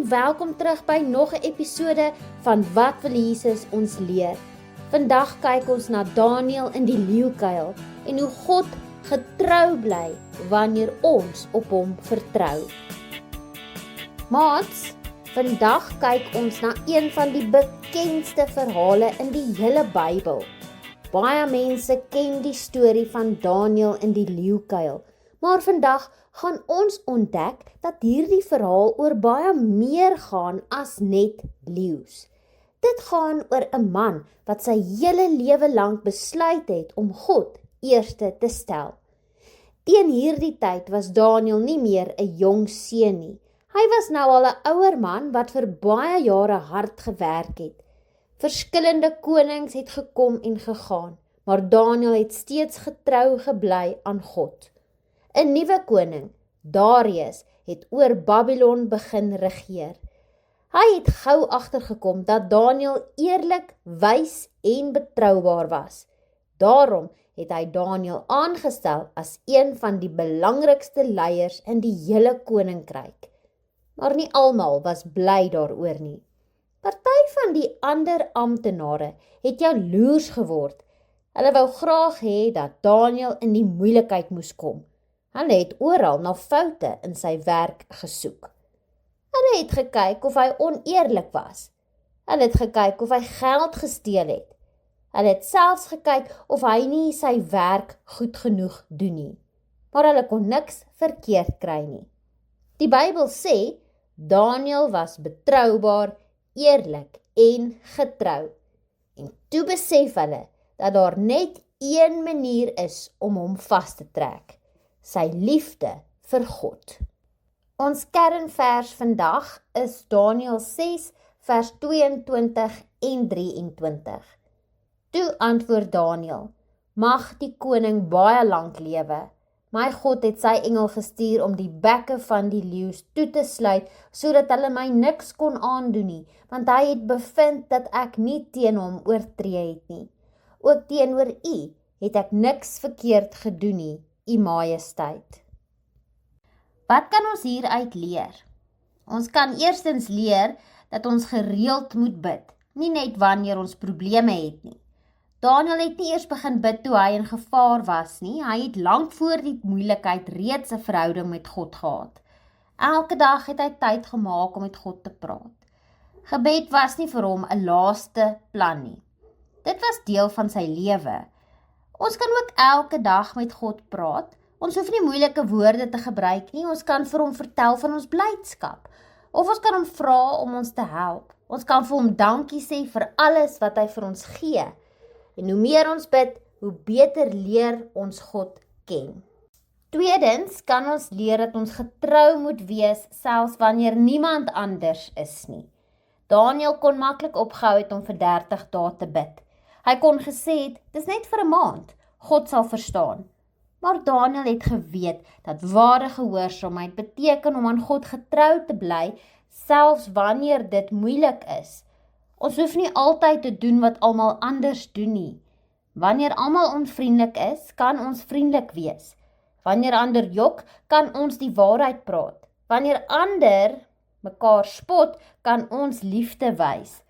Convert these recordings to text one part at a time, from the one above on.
en welkom terug by nog 'n episode van Wat wil Jesus ons leer? Vandag kyk ons na Daniël in die leeukuil en hoe God getrou bly wanneer ons op hom vertrou. Maats, vandag kyk ons na een van die bekendste verhale in die hele Bybel. Baie mense ken die storie van Daniël in die leeukuil, maar vandag gaan ons ontdek dat hierdie verhaal oor baie meer gaan as net leeu's. Dit gaan oor 'n man wat sy hele lewe lank besluit het om God eerste te stel. Teen hierdie tyd was Daniël nie meer 'n jong seun nie. Hy was nou al 'n ouer man wat vir baie jare hard gewerk het. Verskillende konings het gekom en gegaan, maar Daniël het steeds getrou gebly aan God. 'n Nuwe koning, Darius, het oor Babylon begin regeer. Hy het gou agtergekom dat Daniël eerlik, wys en betroubaar was. Daarom het hy Daniël aangestel as een van die belangrikste leiers in die hele koninkryk. Maar nie almal was bly daaroor nie. Party van die ander amptenare het jaloers geword. Hulle wou graag hê dat Daniël in die moeilikheid moes kom. Hulle het oral na foute in sy werk gesoek. Hulle het gekyk of hy oneerlik was. Hulle het gekyk of hy geld gesteel het. Hulle het selfs gekyk of hy nie sy werk goed genoeg doen nie. Maar hulle kon niks verkeerd kry nie. Die Bybel sê, Daniël was betroubaar, eerlik en getrou. En toe besef hulle dat daar net een manier is om hom vas te trek. Sy liefde vir God. Ons kernvers vandag is Daniël 6 vers 22 en 23. Toe antwoord Daniël, mag die koning baie lank lewe. My God het sy engel gestuur om die bekke van die leeu's toe te sluit, sodat hulle my niks kon aandoen nie, want hy het bevind dat ek nie teen hom oortree het nie. Ook teenoor u het ek niks verkeerd gedoen nie, u majesteit. Wat kan ons hieruit leer? Ons kan eerstens leer dat ons gereeld moet bid, nie net wanneer ons probleme het nie. Daniël het nie eers begin bid toe hy in gevaar was nie, hy het lank voor die moeilikheid reeds 'n verhouding met God gehad. Elke dag het hy tyd gemaak om met God te praat. Gebed was nie vir hom 'n laaste plan nie. Dit was deel van sy lewe. Ons kan ook elke dag met God praat. Ons hoef nie moeilike woorde te gebruik nie, ons kan vir hom vertel van ons blydskap. Of ons kan hom vra om ons te help. Ons kan vir hom dankie sê vir alles wat hy vir ons gee. En hoe meer ons bid, hoe beter leer ons God ken. Tweedens kan ons leer dat ons getrou moet wees, selfs wanneer niemand anders is nie. Daniël kon maklik opgehou het om vir 30 dae te bid. Hy kon gesê het, dis net vir 'n maand, God sal verstaan. Maar Daniël het geweet dat ware gehoorsaamheid beteken om aan God getrou te bly, selfs wanneer dit moeilik is. Ons hoef nie altyd te doen wat almal anders doen nie. Wanneer almal onvriendelik is, kan ons vriendelik wees. Wanneer ander jok, kan ons die waarheid praat. Wanneer ander mekaar spot, kan ons liefde wys.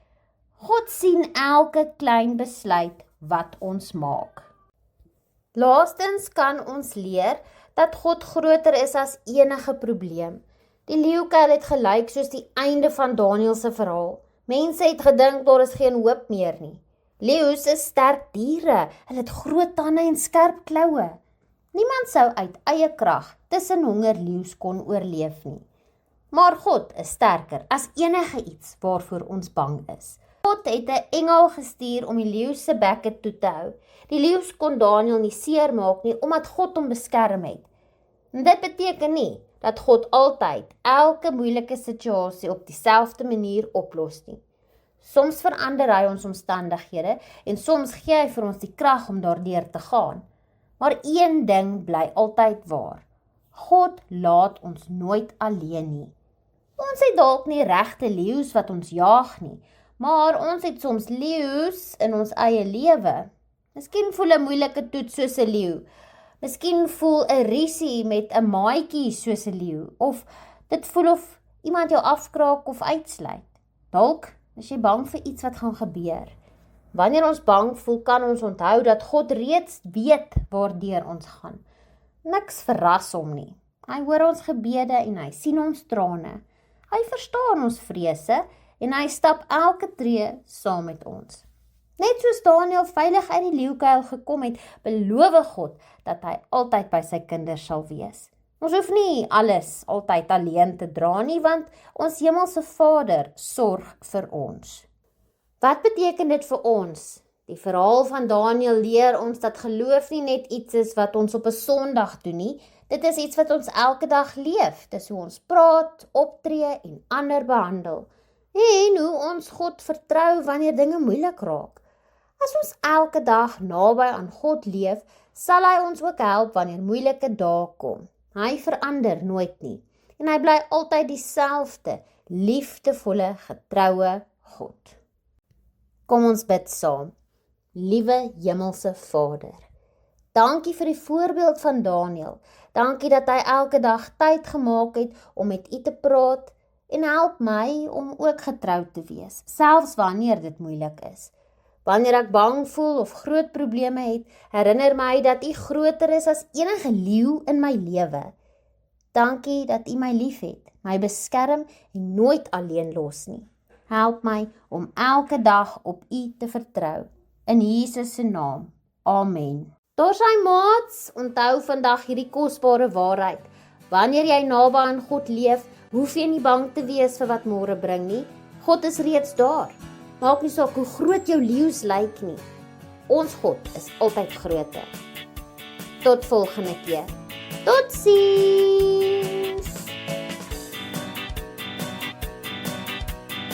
God sien elke klein besluit wat ons maak. Laastens kan ons leer dat God groter is as enige probleem. Die leeukuil het gelyk soos die einde van Daniël se verhaal. Mense het gedink daar is geen hoop meer nie. Leeu's is sterk diere, hulle het groot tande en skerp kloue. Niemand sou uit eie krag tussen honger leeu's kon oorleef nie. Maar God is sterker as enige iets waarvoor ons bang is. God het 'n engel gestuur om die leeu se bekke toe te hou. Die leeu's kon Daniël nie seermaak nie, omdat God hom beskerm het. En dit beteken nie dat God altyd elke moeilike situasie op dieselfde manier oplos nie. Soms verander hy ons omstandighede en soms gee hy vir ons die krag om daardeur te gaan. Maar een ding bly altyd waar. God laat ons nooit alleen nie. Ons het dalk nie regte leeu's wat ons jaag nie, maar ons het soms leeu's in ons eie lewe. Miskien voel 'n moeilike toets soos 'n leeu. Miskien voel 'n rusie met 'n maatjie soos 'n leeu, of dit voel of iemand jou afkraak of uitsluit. Dalk is jy bang vir iets wat gaan gebeur. Wanneer ons bang voel, kan ons onthou dat God reeds weet waardeur ons gaan. Niks verras hom nie. Hy hoor ons gebede en hy sien ons trane. Hy verstaan ons vrese en hy stap elke tree saam met ons. Net soos Daniel veilig uit die leeukuil gekom het, beloof God dat hy altyd by sy kinders sal wees. Ons hoef nie alles altyd alleen te dra nie, want ons hemelse Vader sorg vir ons. Wat beteken dit vir ons? Die verhaal van Daniel leer ons dat geloof nie net iets is wat ons op 'n Sondag doen nie. Dit is iets wat ons elke dag leef. Dis hoe ons praat, optree en ander behandel. En hoe ons God vertrou wanneer dinge moeilik raak. As ons elke dag naby aan God leef, sal hy ons ook help wanneer moeilike dae kom. Hy verander nooit nie. En hy bly altyd dieselfde, liefdevolle, getroue God. Kom ons bid saam. Liewe Hemelse Vader, dankie vir die voorbeeld van Daniel. Dankie dat hy elke dag tyd gemaak het om met u te praat en help my om ook getrou te wees, selfs wanneer dit moeilik is. Wanneer ek bang voel of groot probleme het, herinner my dat u groter is as enige leeu in my lewe. Dankie dat u my liefhet, my beskerm en nooit alleen los nie. Help my om elke dag op u te vertrou. In Jesus se naam. Amen. Daar sy maats, onthou vandag hierdie kosbare waarheid. Wanneer jy naby aan God leef, hoef jy nie bang te wees vir wat môre bring nie. God is reeds daar. Maak nie saak hoe groot jou leeu's lyk nie. Ons God is altyd groter. Tot volgende keer. Totsiens!